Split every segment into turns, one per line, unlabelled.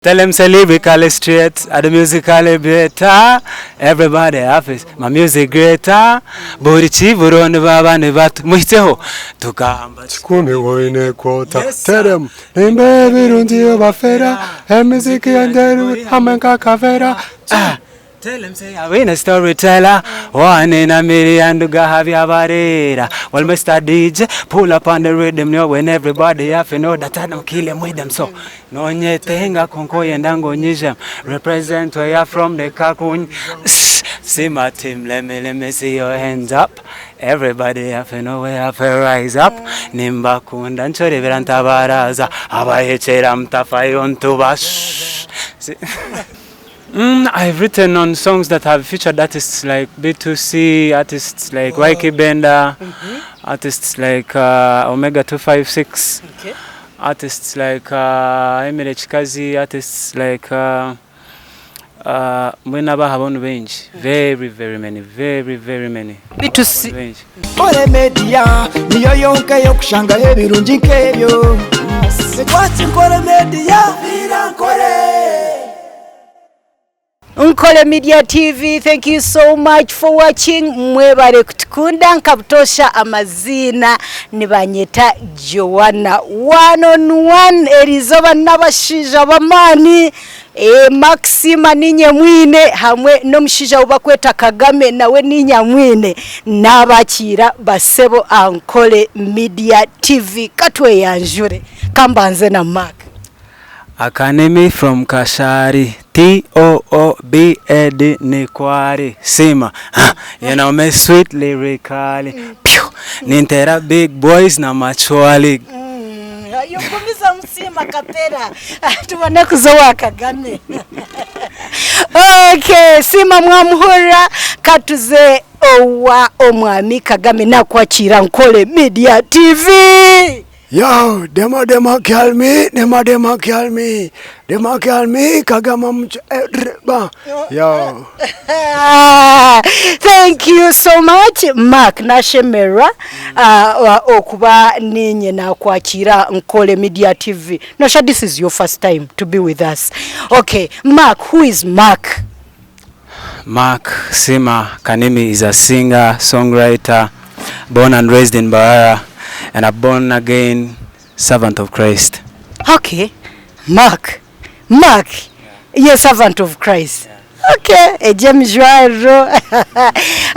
Tell them say lyrically straight, and the musically better. Everybody happy, my music greater. Burichi burundi baba ne bat muiteho. Tukamba
Chikumi woine quota. Tell them, nimbe virundi obafera. Music yanderu hamenka kavera.
Tell them say I win a storyteller. One in a million to go have your barriera. Well, Mr. DJ, pull up on the rhythm, you know, when everybody have to know that I don't kill them with them. So, no nyetenga konko yendango nyishem. Represent where you're from, the kakun. See my team, let me see your hands up. Everybody have to know where you have to rise up. Nimba kundan chori veranta baraza. Abahechera mtafayon tubash. I've written on songs that have featured artists like B2C, artists like YK Bender, artists like Omega 256, artists like Emile Chikazi, artists like Mwenaba Habonu Bench. Very many.
B2C. NKORE MEDIA, niyo yonke yokushanga ebirungi nkebyo. What's NKORE MEDIA? NKORE MEDIA TV, thank you so much for watching. Mwebare kutukunda nkabutosha amazina nibanyeta Joana. One on one erizoba n'abashija bamani Maxima ninyamwine hamwe n'omushija ubakweta Kagame nawe ninyamwine n'abakira basebo NKORE MEDIA TV katwe yanjure kambanze na Mark.
Academy from Kashari, TOOBED Nikwari, Siima. You know me sweet lyrically. Nintera big boys na machwali.
Yokumisa Siima kapera. Tubone kuzowa Kagame. Okay, Siima mwamuhura katuze owa omwami Kagame nakwachira NKORE MEDIA TV.
Yo, demo call me, Kagama mcheba. Yo.
Thank you so much, Mark Nashemera, okuba ninye na kwachira NKORE MEDIA TV. No, sure, this is your first time to be with us. Okay, Mark, who is Mark?
Mark Siima Kanimi is a singer, songwriter, born and raised in Barara, and a born again servant of Christ.
Okay, Mark, you're servant of Christ. Okay, ejemjwaro.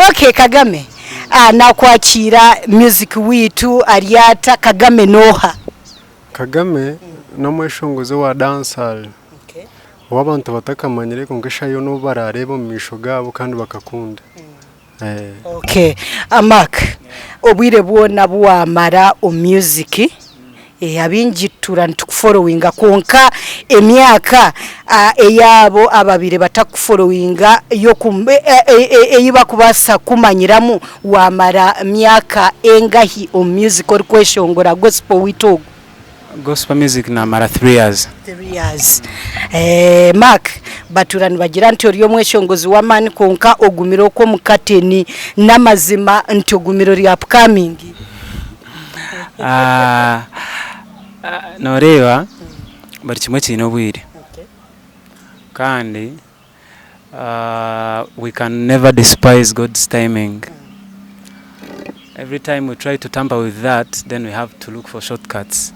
Okay, Kagame. Na kwachira music witu aliata Kagame noha.
Kagame n'omweshongozo wa dancehall.
Okay.
Wabantu batakamanyire kongesha yo no barareba mu misho gabo kandi bakakunda.
Okay, Mark, obwire bwona bwamara o music abinjitura ntukufollowinga konka emyaka eyabo ababire batakufollowinga yo eyiba kubasa kumanyiramu wamara myaka engahi o music or kweshongora gospel wito
gospel music na mara 3 years.
3 years. Mark baturani bagira nti oriyo mweshongozi wa mani konka ogumiro ko mukateni namazima nti ogumiro ri upcoming.
Noreba bari kimwe kino bwire. Kandi we can never despise God's timing. Every time we try to tamper with that, then we have to look for shortcuts.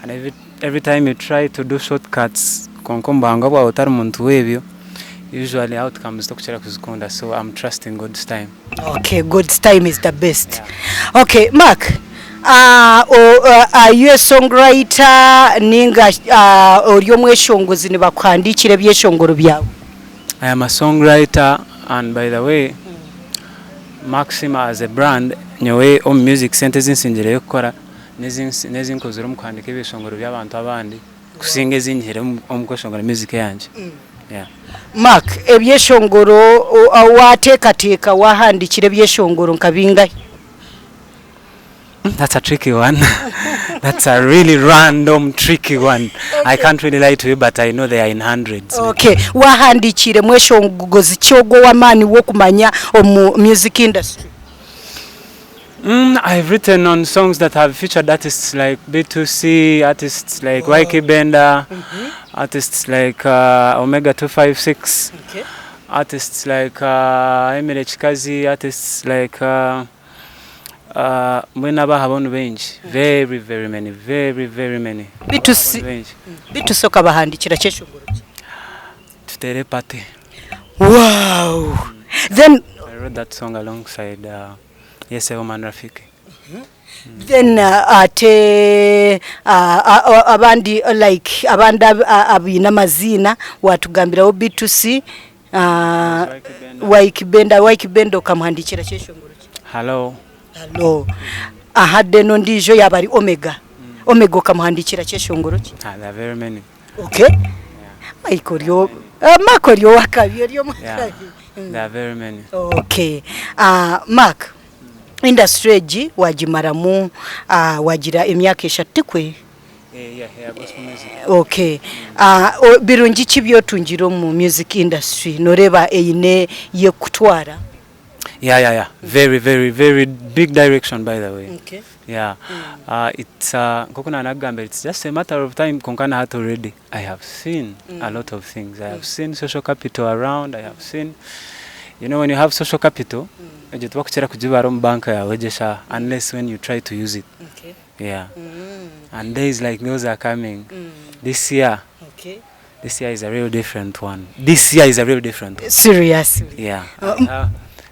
And every time you try to do shortcuts, konkombanga bwa utari muntu webyo, usually outcomes tokuchera kuzikunda. So I'm trusting God's time.
Okay, God's time is the best. Yeah. Okay, Mark, are you a songwriter ninga oriyo mweshongozi ne bakwandikira ebyeshongoro byawe?
I am a songwriter, and by the way, Maxima as a brand nyowe o music centers insinjire yokora nezinkozero mu kwandika ebyeshongoro by'abantu abandi kusinga ezinyire mu kweshongora music yanje. Yeah.
Mark, ebyeshongoro wateeka wahandikira ebyeshongoro nkabinga?
That's a tricky one. That's a really random tricky one. Okay. I can't really lie to you, but I know they are in hundreds.
Okay, wahandikire mweshongozi kyogo wamani wo kumanya omu music industry?
I've written on songs that have featured artists like B2C, artists like Waiki Benda, artists like Omega 256, artists like Emile Chikazi, artists like Mwenaba Habonu Bench. Very, very many.
B2C okabahandikira Ebyeshongoro.
Telepathy.
Wow. Then
I wrote that song alongside Yes Woman Rafiki.
Then abandi like abanda abina mazina watugambiraho B2C Waiki Benda okamuhandikira Ebyeshongoro.
Hello.
Ahadde no ndijo yabari Omega okamuhandikira Ebyeshongoro.
There are very many.
Okay. Maikorio wakabyo
Yeah, there are very many.
Okay. Mark, industry egi wagimaramu wagira emyaka 3 kwe.
Yeah, gospel music.
Okay. Birungi kibyotungiro mu music industry noreba eine ye kutwara.
Yeah. Very big direction, by the way.
Okay.
Yeah. It's it's just a matter of time. Konkana hat already. I have seen a lot of things. I have seen social capital around. I have seen, when you have social capital, you don't kujiba bank ya unless when you try to use it.
Okay.
Yeah. And days like those are coming. This year.
Okay.
This year is a real different one.
Seriously.
Yeah.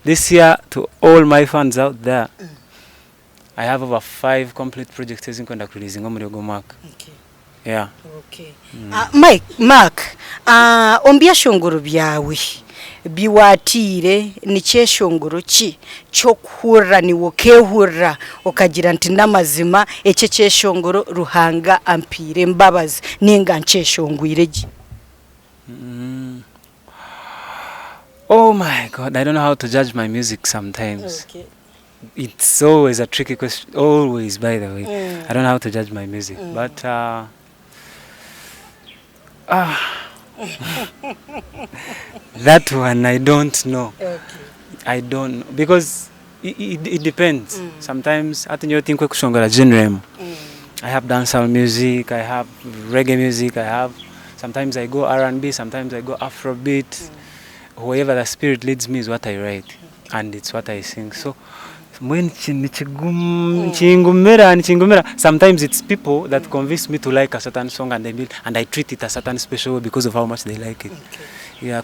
This year, to all my fans out there, I have over 5 complete projects in contact releasing Mark.
Okay.
Yeah.
Okay. Mark, Ebyeshongoro byawe biwatire ni Ebyeshongoro ki cyokuhura ni wokehura okagira nti namazima Ebyeshongoro ruhanga ampire mbabazi ninga Ebyeshongwire gi.
Oh my God, I don't know how to judge my music sometimes.
Okay.
It's always a tricky question, always, by the way. I don't know how to judge my music, but that one I don't know.
Okay.
I don't know, because it depends. Sometimes I think you think kushongora genre. I have dancehall music, I have reggae music, sometimes I go R&B, sometimes I go Afrobeat. Whoever the spirit leads me is what I write, and it's what I sing. So when sometimes it's people that convince me to like a certain song, and I treat it a certain special way because of how much they like it. Okay. Yeah,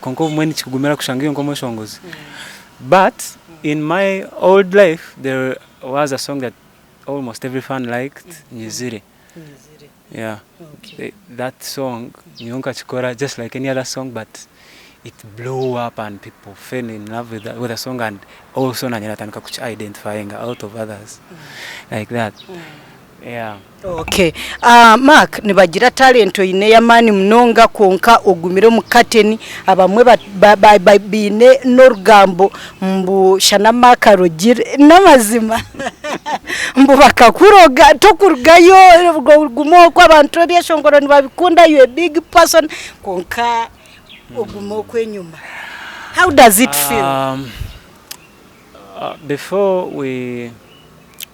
but in my old life there was a song that almost every fan liked, Nyizire. Yeah. Okay. That song, just like any other song, but it blew up and people fell in love with the song, and also identifying out of others like that. Yeah.
Okay. Mark, nibagira talent ine yamani mnonga konka ogumire mu kateni abamwe bine n'orugambo mbu shana makarogire n'amazima mbu bakakuroga tokurugayo gumo kwa abantu Ebyeshongoro nibabikunda, you a big person konka ogumo kwenyuma. How does it feel?
Before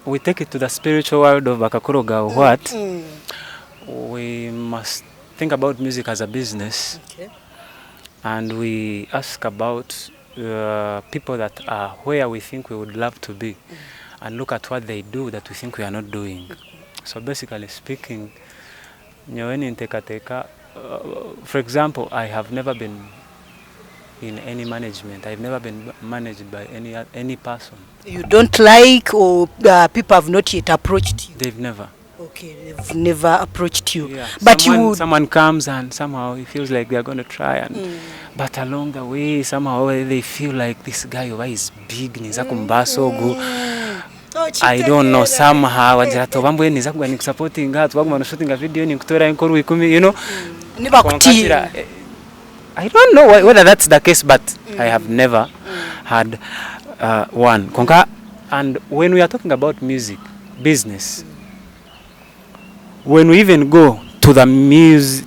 we take it to the spiritual world of Bakakuroga or what, we must think about music as a business.
Okay.
And we ask about people that are where we think we would love to be, and look at what they do that we think we are not doing. So basically speaking, for example, I have never been in any management. I've never been managed by any person. You
don't like, or people have not yet approached you?
They've never.
Okay, they've never approached you.
Yeah.
But
someone comes and somehow he feels like they're going to try, and but along the way somehow they feel like this guy is big, I don't know, somehow supporting shooting a video, I don't know whether that's the case, but I have never had one. And when we are talking about music business, when we even go to the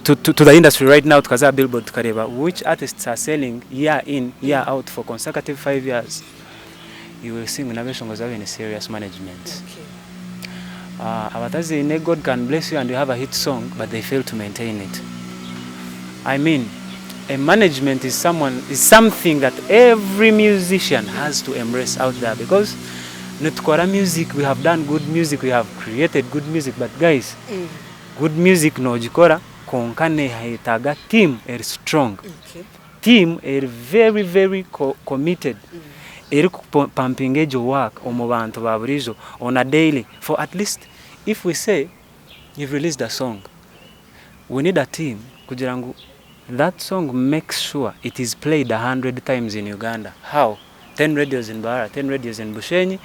to the industry right now, to Billboard, which artists are selling year in, year out for consecutive 5 years? you will sing Ebyeshongoro in a serious management. Abatazi, God can bless you and you have a hit song, but they fail to maintain it. I mean, a management is something that every musician has to embrace out there, because NKORE music, we have done good music, we have created good music, but guys, good music no jikora konkane haitaga team are strong. Team are very very committed. Eri pumping ejo work omu bantu baburizo on a daily, for at least, if we say you've released a song, we need a team kujirangu that song makes sure it is played 100 times in Uganda. How? 10 radios in Bara, 10 radios in Bushenyi,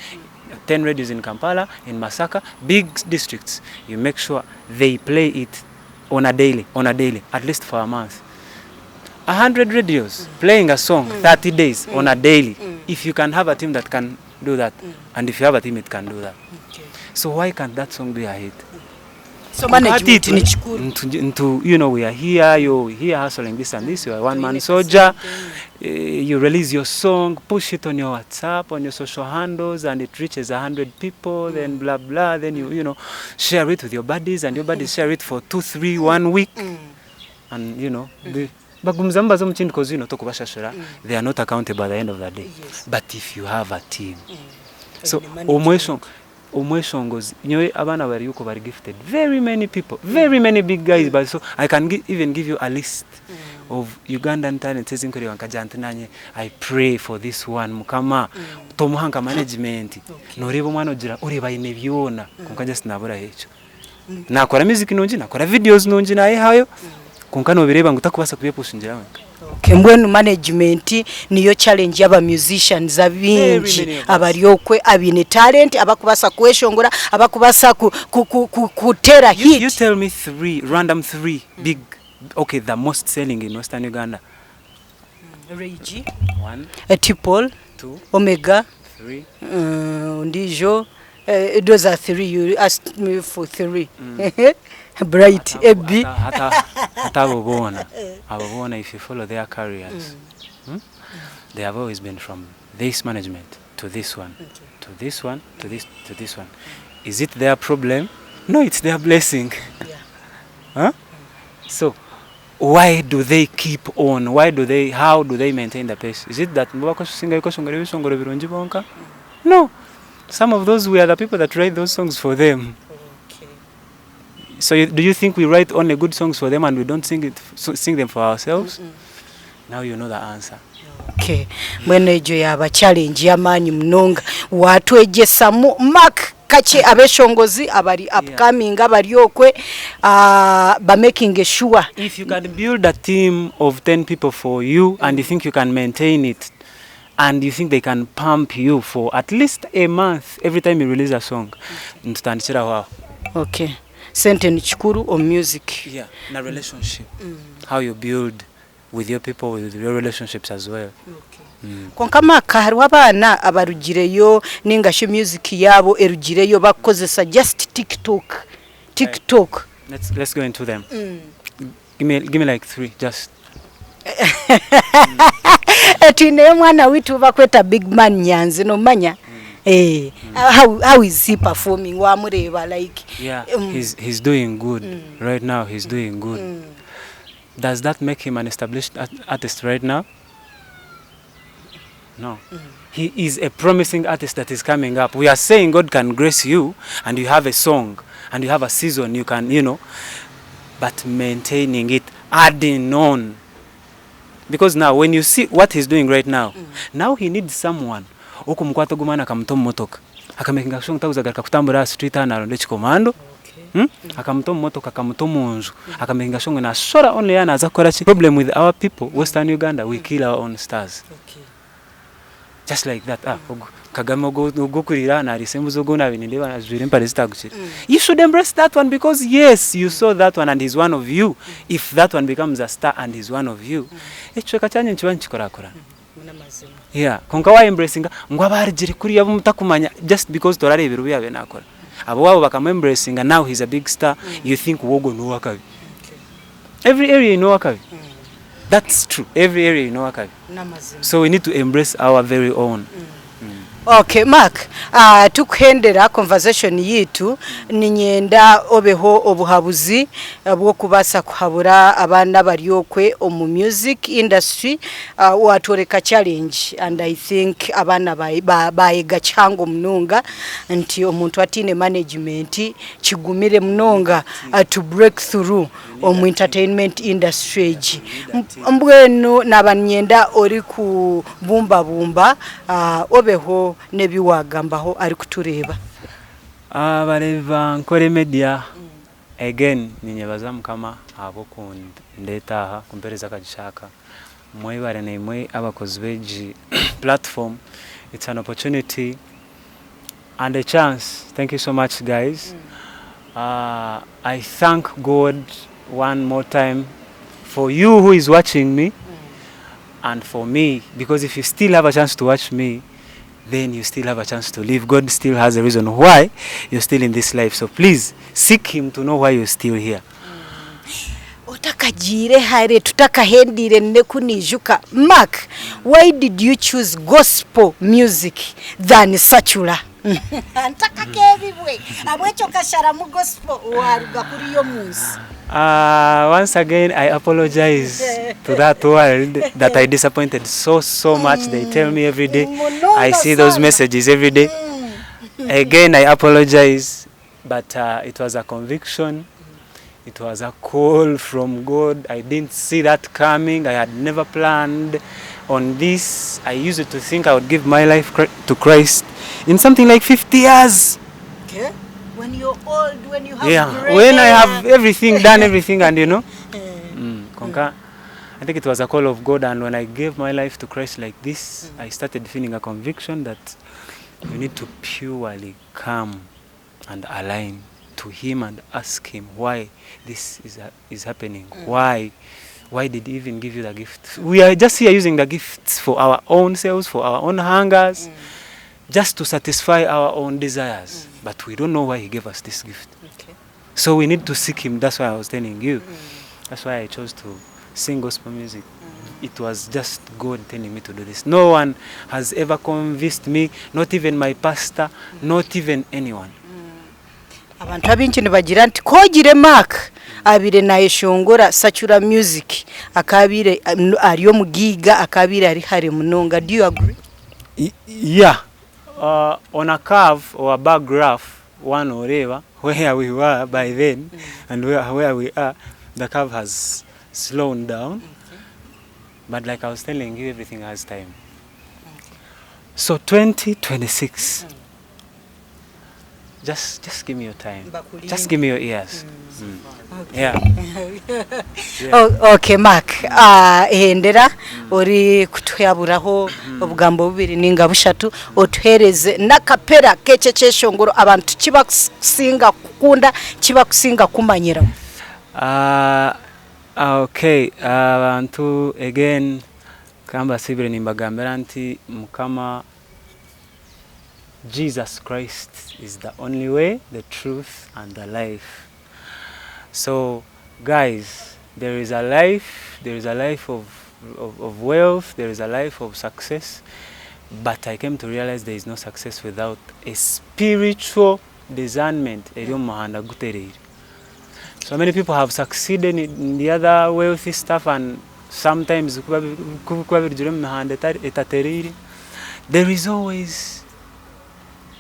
10 radios in Kampala, in Masaka, big districts. You make sure they play it on a daily, at least for a month. 100 radios playing a song 30 days on a daily. If you can have a team that can do that, and if you have a team it can do that. So why can't that song be a hit?
So management ni chikuru.
You know, we are here hustling this and this, you are a one-man soldier. You release your song, push it on your WhatsApp, on your social handles, and it reaches 100 people, then blah blah, then you know, share it with your buddies, and your buddies share it for 2, 3, 1 week. And you know, because you know, they are not accountable at the end of the day. But if you have a team, so Omwe nyowe abana bari yuko bari gifted, very many people, very many big guys, but so I can even give you a list of Ugandan talents ezinkore wankajante nanye. I pray for this one mukama tomuhanga management noreba mwana ogira ureba ine byona kunkaje sinabura hecho nakora music nungi, nakora videos nungi naye hayo kunkano bireba ngutakubasa kubepushingira wenka.
Kembwenu management niyo challenge y'aba musicians abinji abaryokwe abine talent abakubasa kweshongora abakubasa kutera hit.
You tell me random three big, okay, the most selling in Western Uganda.
Regi
1,
Tipol
2,
Omega
3
Ndijo. Those are 3. You asked me for 3. Bright Ebi
Ababona, if you follow their careers, they have always been from this management to this one, to this one, to this one. Is it their problem? No, it's their blessing. Huh? So why do they keep on? How do they maintain the pace? Is it that Omubakusingayo Ebyeshongoro birungi bonka? No. Some of those, we are the people that write those songs for them. So do you think we write only good songs for them and we don't sing them for ourselves? Now you know the answer.
Okay. Mwene ejo yaba challenge yamanyi mnonga watwejesamu mark kache abeshongozi abari upcoming abaryokwe by making sure.
If you can build a team of 10 people for you and you think you can maintain it, and you think they can pump you for at least a month every time you release a song, ntutandikira wow.
Okay. Sente ni chikuru on music.
Yeah, na relationship. How you build with your people, with your relationships as well. Okay.
Konkama kahari abana abarugireyo ningashe music yabo erugireyo bakozesa just TikTok.
Let's go into them. Give me like 3 just.
Etine mwana witu bakweta big man Nyanzi no manya. How is he performing? Like
he's doing good right now. He's doing good. Does that make him an established artist right now? No. He is a promising artist that is coming up. We are saying God can grace you and you have a song and you have a season, you can, you know, but maintaining it, adding on. Because now when you see what he's doing right now, now he needs someone okumkwata gumana akamutomo motoka akamakinga shonga tawuzagaruka kutambura street anaronde chikomando akamutomo motoka akamutomo nzu akamakinga shonga na sora only yana azakora chi. Problem with our people Western Uganda, we kill our own stars. Just like that. Kagame go kurira na risembuzo go na binindeba na jwire mpare zitaguchira. You should embrace that one, because yes, you saw that one and he's one of you. If that one becomes a star and he's one of you, echweka cyanye nchibanyi chikorakora. Yeah, konka wa embracing ngwabarigire kuri yabo mutakumanya just because torarebera ubiyabe nakora. Abo wabo bakam embracing and now he's a big star. You think wogo no wakabi. Every area you know wakabi. That's true. Every area you know wakabi. So we need to embrace our very own.
Okay, Mark, tukhendera conversation yitu ninyenda obeho obuhabuzi bwo kubasa kuhabura abana baryokwe omu music industry watoreka challenge, and I think abana bayiga chango munonga nti omuntu atine management kigumire munonga to break through omu entertainment industry. Mbwenu nabanyenda ori ku bumba obeho nebiwagambaho ari kutureba
bareva Ankole Media again ninyebaza mukama abo kundetaha kumpereza kagishaka mwebare nemwe abakozi beji platform. It's an opportunity and a chance. Thank you so much, guys. I thank God one more time for you who is watching me and for me, because if you still have a chance to watch me, then you still have a chance to live. God still has a reason why you're still in this life. So please seek him to know why you're still here.
Utakajire hare tutakahendire nekunijuka. Mark, why did you choose gospel music than secular? Antaka kebiwe abwecho kashara mu gospel waruga kuri yo munsi.
Once again, I apologize to that world that I disappointed so much. They tell me every day. I see those messages every day. Again, I apologize, but it was a conviction. It was a call from God. I didn't see that coming. I had never planned on this. I used to think I would give my life to Christ in something like 50 years.
Okay. When you're old, when you have
when I have everything, done everything, and you know, I think it was a call of God. And when I gave my life to Christ like this, I started feeling a conviction that you need to purely come and align to him and ask him why this is happening. Why did he even give you the gift? We are just here using the gifts for our own selves, for our own hungers, just to satisfy our own desires. But we don't know why he gave us this gift. Okay. So we need to seek him. That's why I was telling you. That's why I chose to sing gospel music. It was just God telling me to do this. No one has ever convinced me, not even my pastor, not even anyone.
Abantu abinchi nibagira nti kogire Mark abire na Ebyeshongoro secular music akabire ariyo mugiga akabire ari hare munonga. Do you agree?
Yeah. On a curve or a bar graph, one or whatever, where we were by then and where we are, the curve has slowed down. But like I was telling you, everything has time. So 2026, just give me your time. Just give me your ears. Okay. Yeah.
Okay, Mark. Endera ori kutuyaburaho obugambo bubiri ninga bushatu otwereze nakapera kececeshongoro abantu kibakusinga kukunda kibakusinga kumanyira.
Okay, abantu again kamba sibire nimbagambira nti mukama Jesus Christ is the only way, the truth and the life. So guys, there is a life of wealth, there is a life of success, but I came to realize there is no success without a spiritual discernment. So many people have succeeded in the other wealthy stuff, and sometimes there is always,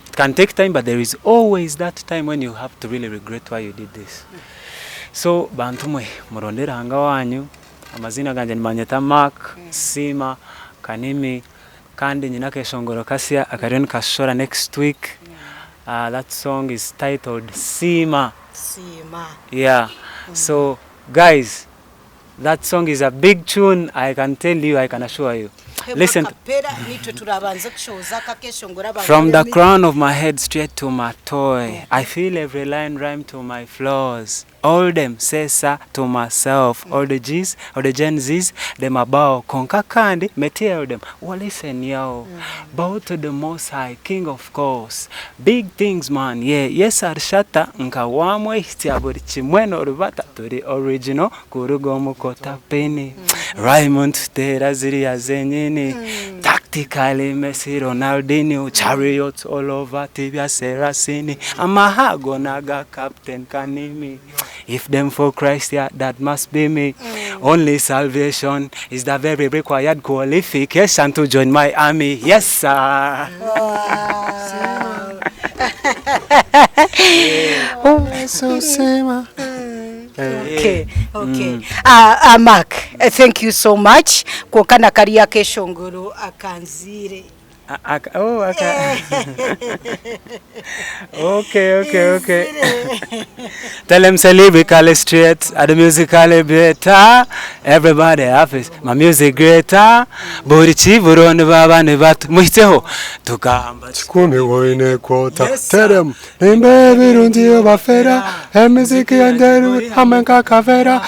it can take time, but there is always that time when you have to really regret why you did this. So bantumwe murondera hanga wanyu amazina ganje nimanyeta Mark Siima kanimi kandi nyina Ebyeshongoro kasia akarion kashora next week. That song is titled Siima. Yeah. So guys, that song is a big tune. I can tell you, I can assure you. Listen, from the crown of my head straight to my toe, I feel every line rhyme to my flaws. All them say sir to myself. All the G's, all the Gen Z's, them about conquer candy, me tell them, well listen yo, bow to the Most High, King of course. Big things man, yeah, yes arshata, nka wamwe hitiaburi chimweno rubata to the original, kurugomo kota peni, Raymond tera ziri ya zenyini, takti Tactically Messi, Ronaldinho, chariots all over Tibia Serasini. Amahago Naga Captain Kanimi. If them for Christ, yeah, that must be me. Only salvation is the very required qualification to join my army. Yes, sir.
So Siima.
Okay. Mark, thank you so much. Kokana kariya keshongoro akanzire.
Okay. Tell them say lyrically straight, and the musically better. Everybody happy. My music greater. Burichi burundi baba ne batu muhiteho tukamba
Kumi woine kwota. Tell them imbe birundi yo bafera. Emiziki yanderu hamenka kavera.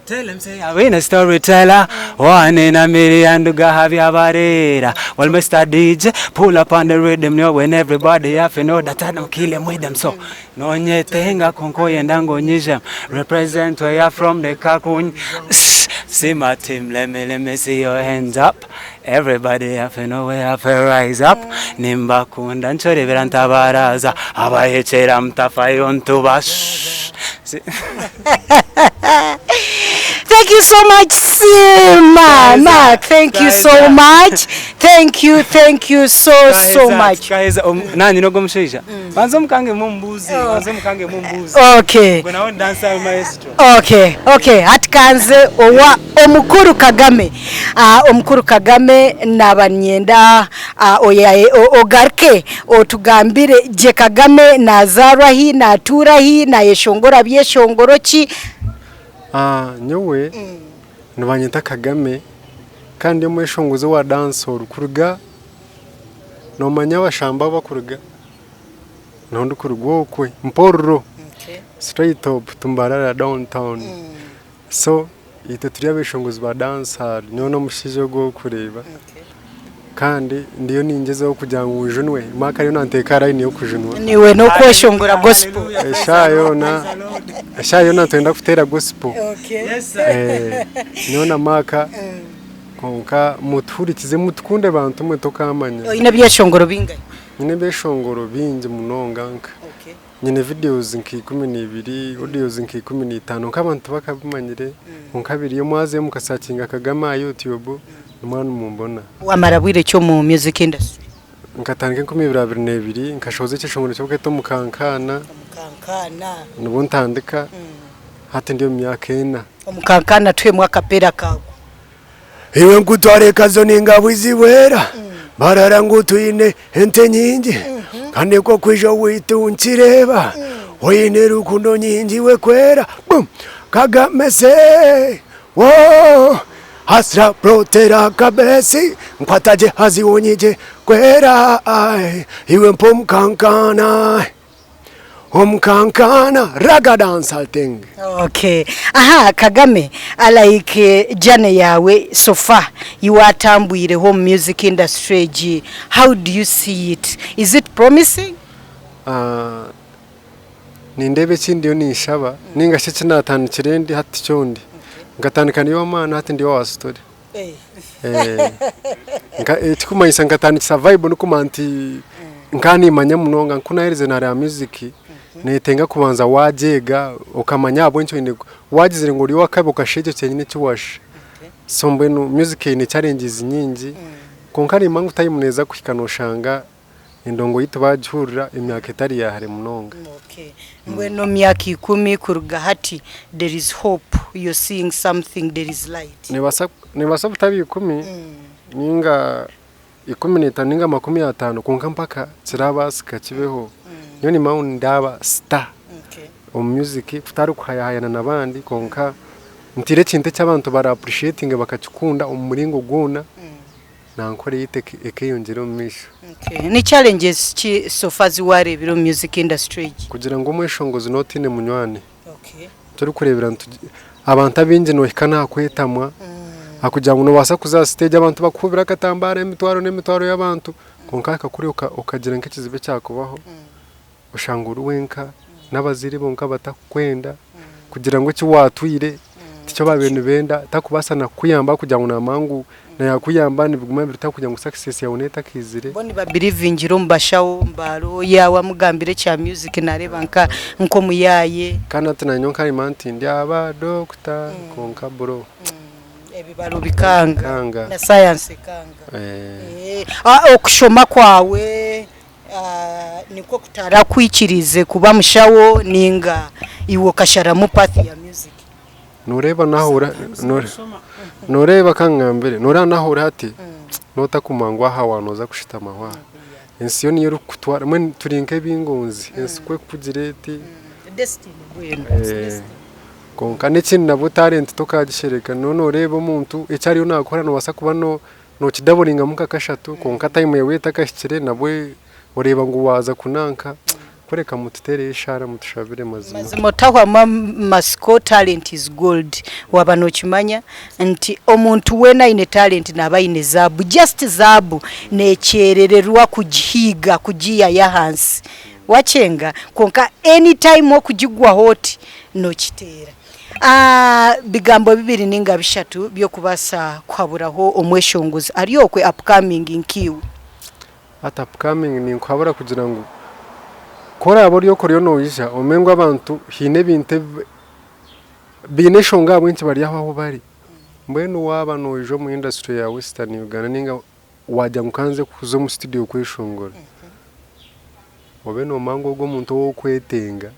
Tell them say I win a storyteller. One in a million to go have your barriera. Well, Mr. DJ, pull up on the rhythm, you know, when everybody have to know that I don't kill them with them. So, no nye tenga konko yendango nijam. Represent where you're from, the kakun. See my team, let me see your hands up. Everybody have to know where have to rise up. Nimba kundan chore veranta baraza. Abahechera mtafayon tubash.
Thank you so much, Siima. Mark, thank you so much. Thank you so much.
Guys, nani no gomshisha. Banzo mkange mumbuzi.
Okay.
When I want dancer maestro.
Okay. Atkanze owa omukuru Kagame. Omukuru Kagame nabanyenda ogarke otugambire je Kagame nazarwahi naturahi na yeshongora byeshongoro ki.
Nyowe nabanyita Kagame kandi yo mweshongozo wa dancehall kuruga no manya bashamba bakuruga nondo kurugwo kwe mporro straight up tumbarara downtown so ite turi abeshongozo ba dancehall nyono mushije go kureba kandi ndiyo ningezeho kugira ngo ujunwe maka yo nantekara niyo kujunwa
niwe no kweshongora gospel
eshayona twenda kutera gospel nyona maka konka muturikize mutkunde bantu mwe tokamanya
ine byeshongoro bingaye
nyine beshongoro binje munonganka nyine videos nki 12 audios nki 15 nk'abantu bakabimanyire nkabiri yo mwaze mukasakinga Kagama YouTube umwana mumbona
wamara bwire cyo mu music industry
nkatange 2022 nkashoze cyeshongoro cyo bweto mukankana nubu ntandika hati ndiyo myaka ena
omukankana twe mwakapera kago
iwe nkutware kazo n'ingabo iziwera barara ngutuyine ente nyingi kandi ko kwijo witunkireba oyine rukundo nyingi we kwera Kagame se wo hasra protera kabesi nkwataje haziwonyije kwera iwe mpomkankana omkankana raga dance thing.
Okay. Kagame like jane yawe so far you are tambwire home music industry. How do you see it? Is it promising?
Nindebe chindi yoni ishaba ninga shichi natanu chirendi hati chondi ngatanikani yo mana hati ndiyo wa story tikuma isa ngatani survive nukuma anti nkani manya munonga nkuna herize na music netenga kubanza wajega ukamanya abo ncho ine wagizire ngo uri wakabe ukashije cyenyine cyuwashe sombe no music ine challenges nyingi konkari imangu tayimuneza kwikanoshanga indongo yitu bajurira imyaka itari yahare munonga.
Okay. Mweno myaka 10 kuruga hati there is hope, you're seeing something, there is light.
Nebasa butabi 10 ninga 15 ninga 50 konka mpaka kirabasika kibeho nyoni maun ndaba star music futari kuhayahayana nabandi konka ntire kinte cy'abantu bara appreciating bakacikunda umuringo guna nankore yite ekeyongera umisho.
Ni challenges ki so far ziware biro music industry
kugira ngo mweshongozi notine munywane turi kurebera abantu abinje no hikana kwetamwa akugira ngo nobasa kuza stage abantu bakubira katambara emitwaro y'abantu konka kakuri ukagira nkikizibe cyakubaho ushangura wenka n'abaziri bonka batakwenda kugira ngo ki watwire ticho babintu benda takubasana kuyamba kugira ngo namangu na yakuyamba ni biguma birita kugira ngo success yawe neta kizire
boni ba believingiro mbashawo mbaro yawa mugambire cha music nareba nko muyaye
kana tunanyonka imanti ndiaba doctor konka bro
ebibalo bikanga na science kanga okushoma kwawe niko kutara kwikirize kuba mushawo ninga iwo kashara mu path ya music
nureba nahura nureba kangambere nura nahura hati nota kumangwa hawanoza kushita mahwa ensiyo niyo rukutwara mwe turinke bingonzi ensikwe kugireti
destiny bweno
konka n'ikindi nabo talent tokagishereka none ureba umuntu icyari unakora no basa kuba no kidaboringa muka kashatu konka time yawe takashikire nabwe ureba ngo waza kunanka kureka mututere ishara mutushabire mazima
tahwa masco talent is gold wabano kimanya nti omuntu wena ine talent nabayine zabu just zabu necherererwa kujihiga kujiya ya hansi wachenga konka anytime okujigwa hoti no kitera bigambo bibiri ninga bishatu byo kubasa kwaburaho omweshongozi ariyokwe upcoming inkiwe
at upcoming ni kwabura kugira ngo kora abori yokoriyo no yisha omengo abantu hine binte bineshonga abwinti bari aho bari mbwenu waba no ijo mu industry ya Western Uganda ninga wajya mukanze kuzo mu studio kweshongora obeno mango go muntu wo kwetenga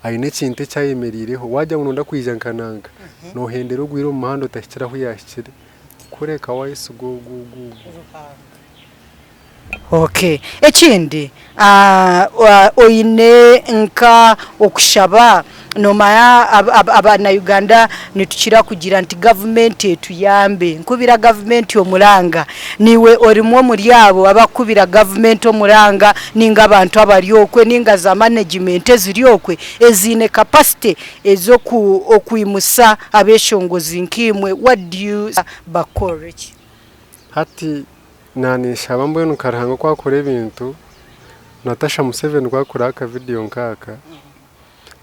aine kinte cyayemerireho wajya unonda kwijankananga no hendero gwiro mu mahando tashyira aho yashyire kureka wayise go
okay ekindi oine nka okushaba no maya abana Uganda nitukira kugira anti government etuyambe nkubira government omuranga niwe orimo muri abo abakubira government omuranga ninga abantu abaryokwe ninga za management eziryokwe ezine capacity ezo okuimusa abeshongozi nkimwe what do you bakore
hati nani shaba mbwenu karahanga kwa kore bintu Natasha Museveni kwa kuraka video nkaka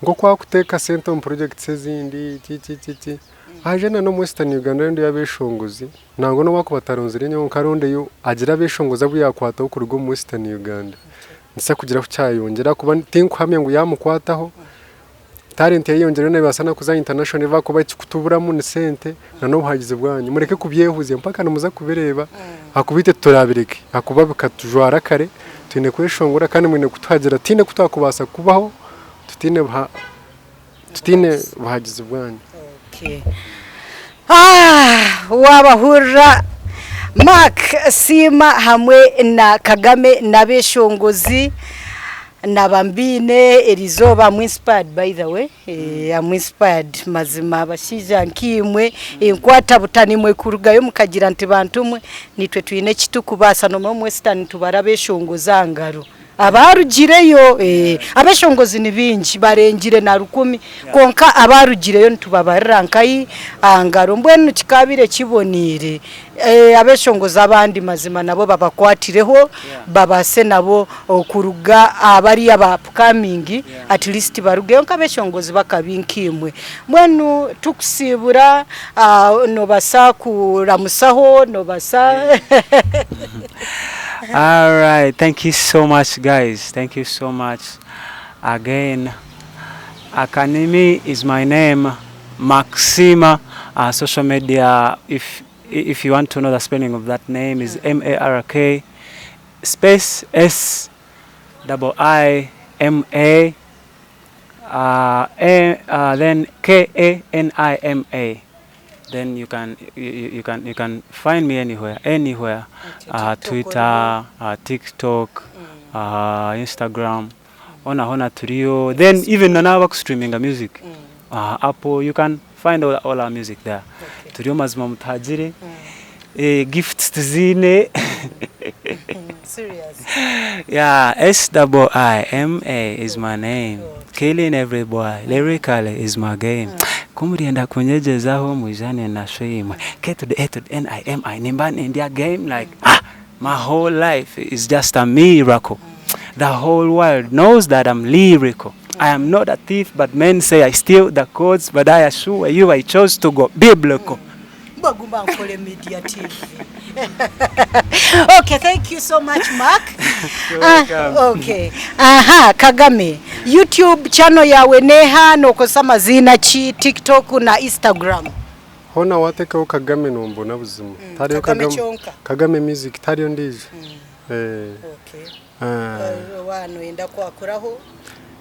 ngo kwa kuteka center projects ezindi titi ajena no Western Uganda ndo yabeshongozi nango no bakubataronzire nyo karonde yo agira beshongoza buya kwata ku rugo mu Western Uganda nisa kugira ku cyayongera kuba tinkwamye ngo yamukwataho talent yiyongera ne basana kuza international va kuba kutubura mu sente na no hagize bwanyu mureke kubyehuze mpaka namuza kubereba akubite turabireke akuba bikatujwara kare tine kweshongora kandi mwine kutwagira tine kutakubasa kubaho tutine bahagize bwanyu
okay wabahura Mark Siima hamwe na Kagame nabeshongozi nabambine erizoba I'm inspired by the way I'm inspired mazima bashija nkimwe enkwata butani mwe kurugayo mukagira nti bantumwe nitwe tuyine kitukubasa no mu Western tubarabeshongoza ngaro abarugireyo abeshongozi ni bingi barengire na 10 konka abarugireyo ntubabarira nkayi angaro mbwenu kikabire kibonire abeshongoza abandi mazima nabo babakwatireho babase nabo okuruga abari upcoming at least barugeyo nkabeshongozi bakabinkimwe mbwenu tukusibura no basa kuramusaho no basa
All right, thank you so much, guys. Thank you so much. Again, Akanimi is my name. Maxima, social media. If you want to know the spelling of that name, is MARK space SIIMA then KANIMA. Then you can find me anywhere, Twitter, TikTok, Instagram, Hona Trio. Then even now streaming the music, Apple. You can find all our music there. Trio mazima mutajiri, gifts tizine.
Serious.
Yeah, SIIMA is my name. Killing every boy, lyrically is my game. Kumurienda kunyejezaho mwijane na Siima. K to the A to the NIMI. Nimbani India game like my whole life is just a miracle. The whole world knows that I'm lyrical. I am not a thief, but men say I steal the codes, but I assure you I chose to go biblical.
Bagumba Ankole Media TV. Okay, thank you so much, Mark. Okay. Kagame, YouTube channel yawe neha nokosama zina chi TikTok na Instagram.
Hona wateka Kagame nombo na buzima. Tariyo Kagame music tariyo ndije.
Okay. Wano enda kwakoraho.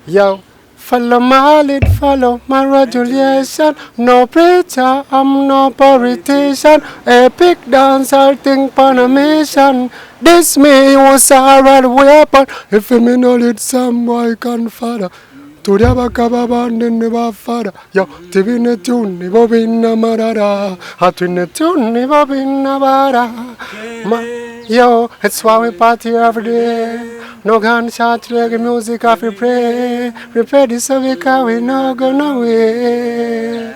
Yo, follow my lead, follow my regulation. No preacher, I'm no politician. Epic dancer, think on a mission. This me was a red weapon. If me no lead some boy can father. To the bakaba and never father. Yo, Tivine tune, never been a marada. Hatwin tune, never been a bara. Yo, it's why we party every day. No gunshot, reggae music, I pray. Prepare this week, we no go nowhere.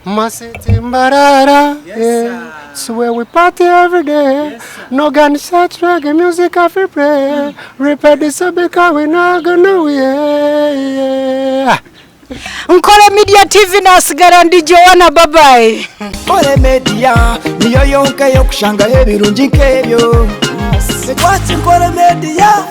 Masiti Mbarara, yeah. So where we party every day. Yes, no gunshot, reggae music, I pray. Prepare this week, we no go nowhere.
Nkore Media TV na sigara ndi Joana, bye bye.
Nkore Media niyo yonka yo kushanga ebirungi nkebyo. Ebikwasireyo Nkore Media.